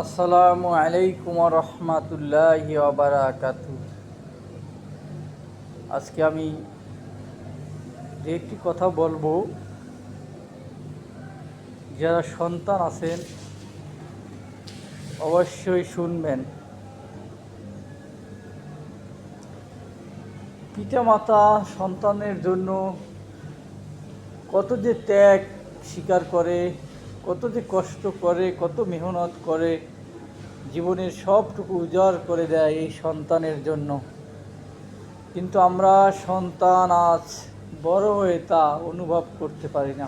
আসসালামু আলাইকুম রহমতুল্লাহি বারাকাতু। আজকে আমি যে একটি কথা বলবো, যারা সন্তান আছেন অবশ্যই শুনবেন। পিতামাতা সন্তানের জন্য কত যে ত্যাগ স্বীকার করে, কত যে কষ্ট করে, কত মেহনত করে, জীবনের সবটুকু উজাড় করে দেয় এই সন্তানের জন্য। কিন্তু আমরা সন্তান আজ বড় হয়ে তা অনুভব করতে পারি না।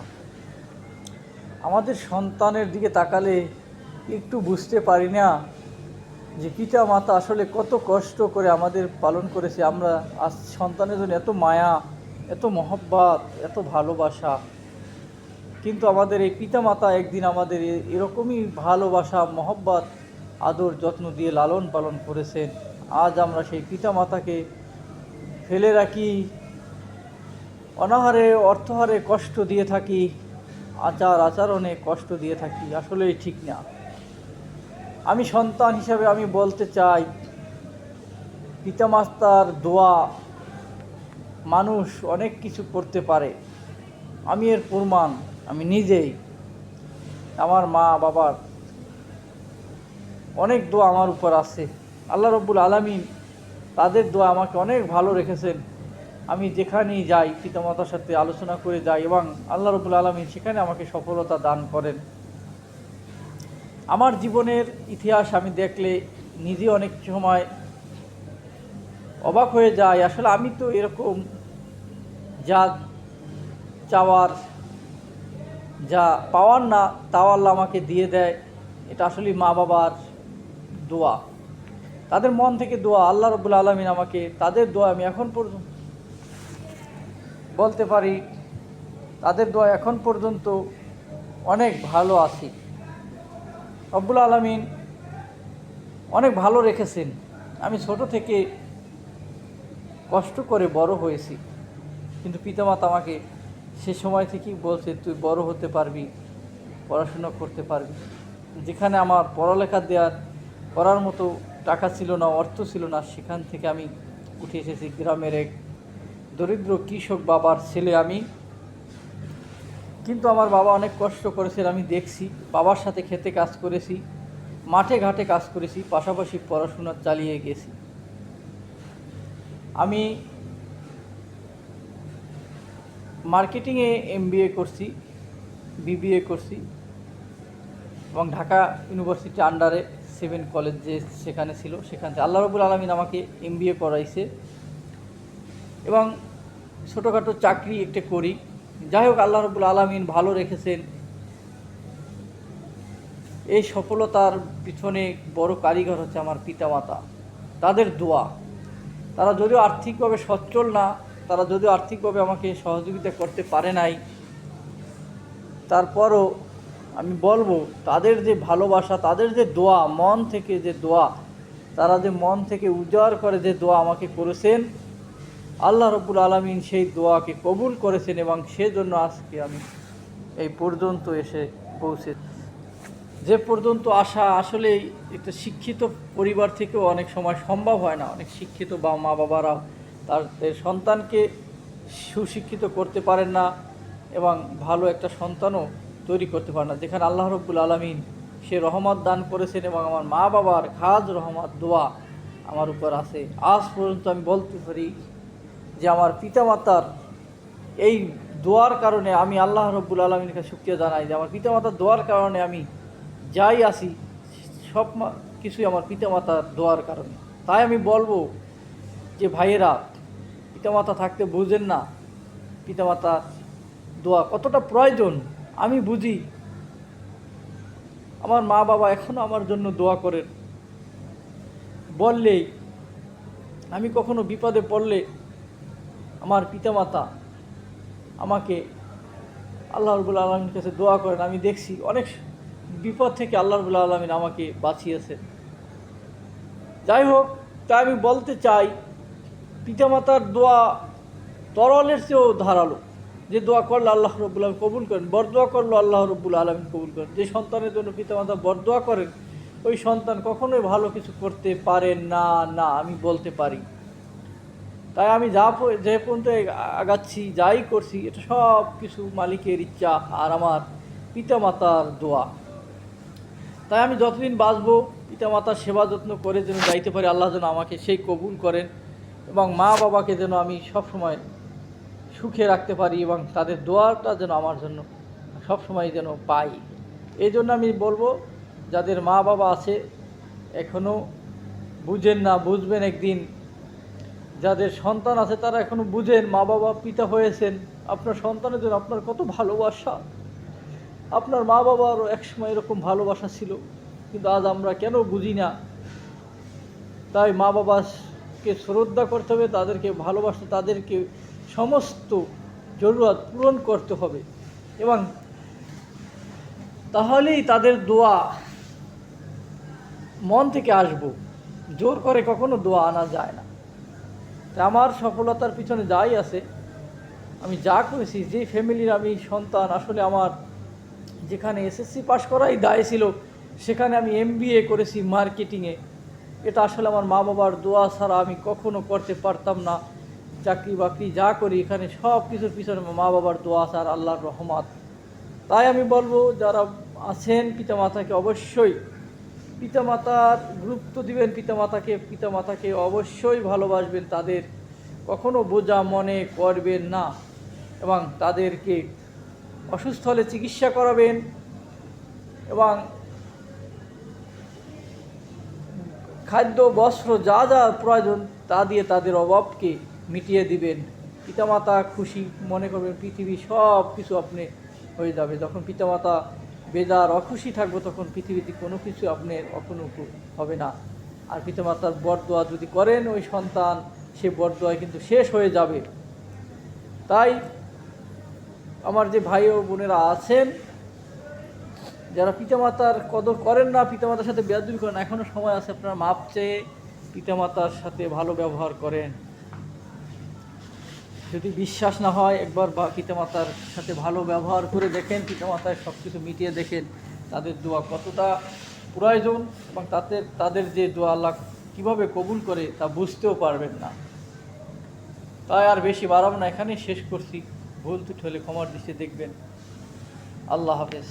আমাদের সন্তানের দিকে তাকালে একটু বুঝতে পারি না যে পিতা মাতা আসলে কত কষ্ট করে আমাদের পালন করেছে। আমরা আজ সন্তানের জন্য এত মায়া, এত মহব্বত, এত ভালোবাসা, কিন্তু আমাদের এই পিতা মাতা একদিন আমাদের এরকমই ভালোবাসা, মহব্বত, আদর যত্ন দিয়ে লালন পালন করেছেন। আজ আমরা সেই পিতা মাতাকে ফেলে রাখি, অনাহারে অর্থহারে কষ্ট দিয়ে থাকি, আচরণে কষ্ট দিয়ে থাকি। আসলেই ঠিক না। আমি সন্তান হিসাবে আমি বলতে চাই, পিতামাতার দোয়া মানুষ অনেক কিছু করতে পারে। আমি এর প্রমাণ। আমি নিজেই, আমার মা বাবার অনেক দোয়া আমার উপর আছে। আল্লাহ রব্বুল আলামিন তাদের দোয়া আমাকে অনেক ভালো রেখেছেন। আমি যেখানেই যাই পিতামাতার সাথে আলোচনা করে যাই এবং আল্লাহ রব্বুল আলামিন সেখানে আমাকে সফলতা দান করেন। আমার জীবনের ইতিহাস আমি দেখলে নিজে অনেক সময় অবাক হয়ে যায়। আসলে আমি তো এরকম যা চাওয়ার, যা পাওয়ার না, তাও আল্লাহ আমাকে দিয়ে দেয়। এটা আসলে মা বাবার দোয়া, তাদের মন থেকে দোয়া। আল্লাহ রব্বুল আলামিন আমাকে, তাদের দোয়া আমি এখন পর্যন্ত বলতে পারি, তাদের দোয়া এখন পর্যন্ত অনেক ভালো আছি। রব্বুল আলামিন অনেক ভালো রেখেছেন। আমি ছোট থেকে কষ্ট করে বড় হয়েছি, কিন্তু পিতামাতা আমাকে সে সময় থেকেই বলছে, তুই বড় হতে পারবি, পড়াশোনা করতে পারবি। যেখানে আমার পড়ালেখা করার মতো টাকা ছিল না, অর্থ ছিল না, সেখান থেকে আমি উঠে এসেছি। গ্রামের এক দরিদ্র কৃষক বাবার ছেলে আমি, কিন্তু আমার বাবা অনেক কষ্ট করেছেন, আমি দেখছি। বাবার সাথে খেতে কাজ করেছি, মাঠে ঘাটে কাজ করেছি, পাশাপাশি পড়াশোনা চালিয়ে গেছি। আমি মার্কেটিংয়ে MBA করছি, BBA করছি এবং ঢাকা ইউনিভার্সিটি আন্ডারে 7 কলেজ যে সেখানে ছিল, সেখান থেকে আল্লাহ রব্বুল আলামিন আমাকে MBA করাইছে এবং ছোটোখাটো চাকরি একটা করি। যাই হোক, আল্লাহ রব্বুল আলামিন ভালো রেখেছেন। এই সফলতার পিছনে বড় কারিগর হচ্ছে আমার পিতামাতা, তাদের দোয়া। তারা যদিও আর্থিকভাবে সচ্ছল না, তারা যদিও আর্থিকভাবে আমাকে সহযোগিতা করতে পারে নাই, তারপরও আমি বলবো তাদের যে ভালোবাসা, তাদের যে দোয়া, মন থেকে যে দোয়া, তারা যে মন থেকে উজাড় করে যে দোয়া আমাকে করেছেন, আল্লাহ রব্বুল আলামিন সেই দোয়াকে কবুল করেছেন এবং সেজন্য আজকে আমি এই পর্যন্ত এসে পৌঁছে, যে পর্যন্ত আসা আসলেই একটা শিক্ষিত পরিবার থেকেও অনেক সময় সম্ভব হয় না। অনেক শিক্ষিত মা বাবারাও তাদের সন্তানকে সুশিক্ষিত করতে পারেন না এবং ভালো একটা সন্তানও তৈরি করতে পারেন না, যেখানে আল্লাহ রব্বুল আলামিন সে রহমত দান করেছেন এবং আমার মা বাবার খাজ রহমত দোয়া আমার উপর আছে। আজ পর্যন্ত আমি বলতে পারি যে আমার পিতামাতার এই দোয়ার কারণে আমি আল্লাহ রব্বুল আলামিনের কাছে শুকরিয়া জানাই যে আমার পিতামাতার দোয়ার কারণে আমি যাই আছি, সব কিছুই আমার পিতামাতার দোয়ার কারণে। তাই আমি বলবো যে ভাইয়েরা, পিতামাতা থাকতে বুঝেন না পিতামাতার দোয়া কতটা প্রয়োজন। আমি বুঝি, আমার মা বাবা এখনও আমার জন্য দোয়া করেন। বললেই, আমি কখনো বিপদে পড়লে আমার পিতামাতা আমাকে আল্লাহ রাব্বুল আলামিনের কাছে দোয়া করেন। আমি দেখছি অনেক বিপদ থেকে আল্লাহ রাব্বুল আলামিন আমাকে বাঁচিয়েছেন। যাই হোক, তাই আমি বলতে চাই, পিতামাতার দোয়া তরলের চেয়েও ধারালো। যে দোয়া করলে আল্লাহ রাব্বুল আলামিন কবুল করেন, বরদোয়া করলো আল্লাহ রাব্বুল আলামিন কবুল করেন। যে সন্তানের জন্য পিতামাতা বরদোয়া করেন, ওই সন্তান কখনোই ভালো কিছু করতে পারে না, না আমি বলতে পারি। তাই আমি যে পর্যন্ত আগাচ্ছি, যাই করছি, এটা সব কিছু মালিকের ইচ্ছা আর আমার পিতামাতার দোয়া। তাই আমি যতদিন বাঁচবো পিতামাতার সেবা যত্ন করে যেন যাইতে পারি, আল্লাহ যেন আমাকে সেই কবুল করেন এবং মা বাবাকে যেন আমি সবসময় সুখে রাখতে পারি এবং তাদের দোয়াটা যেন আমার জন্য সবসময় যেন পাই। এই জন্য আমি বলবো, যাদের মা বাবা আছে এখনও বুঝেন না, বুঝবেন একদিন। যাদের সন্তান আছে তারা এখনও বুঝেন, মা বাবা পিতা হয়েছেন, আপনার সন্তানের জন্য আপনার কত ভালোবাসা। আপনার মা বাবারও একসময় এরকম ভালোবাসা ছিল, কিন্তু আজ আমরা কেন বুঝি না। তাই মা বাবাকে শ্রদ্ধা করতে হবে, তাদেরকে ভালোবাসতে, তাদেরকে সমস্ত জরুরত পূরণ করতে হবে এবং তাহলেই তাদের দোয়া মন থেকে আসবো। জোর করে কখনো দোয়া আনা যায় না। তাই আমার সফলতার পিছনে যাই আছে, আমি যা করেছি, যে ফ্যামিলির আমি সন্তান, আসলে আমার যেখানে এসএসসি পাস করাই দায় ছিল, সেখানে আমি এমবিএ করেছি মার্কেটিংয়ে। এটা আসলে আমার মা বাবার দোয়া ছাড়া আমি কখনো করতে পারতাম না। চাকরি বাকরি যা করি এখানে সব কিছুর পিছনে মা বাবার দোয়া আর আল্লাহর রহমত। তাই আমি বলবো, যারা আছেন পিতামাতাকে অবশ্যই পিতামাতার গুরুত্ব দিবেন, পিতামাতাকে অবশ্যই ভালোবাসবেন, তাদের কখনো বোঝা মনে করবেন না এবং তাদেরকে অসুস্থ হলে চিকিৎসা করাবেন এবং খাদ্য বস্ত্র যা যা প্রয়োজন তা দিয়ে তাদের অভাবকে মিটিয়ে দিবেন। পিতামাতা খুশি মনে করবেন, পৃথিবী সব কিছু আপনি হয়ে যাবে। যখন পিতামাতা বেজার অখুশি থাকবো তখন পৃথিবীতে কোনো কিছু আপনার অপনুকূল হবে না। আর পিতামাতার বরদোয়া যদি করেন ওই সন্তান, সে বরদোয়ায় কিন্তু শেষ হয়ে যাবে। তাই আমার যে ভাই ও বোনেরা আছেন, যারা পিতামাতার কদর করেন না, পিতামাতার সাথে বেয়াদবি করেন, এখনও সময় আছে, আপনারা মাপ চেয়ে পিতামাতার সাথে ভালো ব্যবহার করেন। যদি বিশ্বাস না হয়, একবার পিতামাতার সাথে ভালো ব্যবহার করে দেখেন, পিতামাতার সব কিছু মিটিয়ে দেখেন, তাদের দোয়া কতটা প্রয়োজন এবং তাদের যে দোয়া আল্লাহ কীভাবে কবুল করে তা বুঝতেও পারবেন না। তাই আর বেশি বাড়াবো না, এখানেই শেষ করছি। ভুল ত্রুটি হলে ক্ষমার দৃষ্টিতে দেখবেন। আল্লাহ হাফেজ।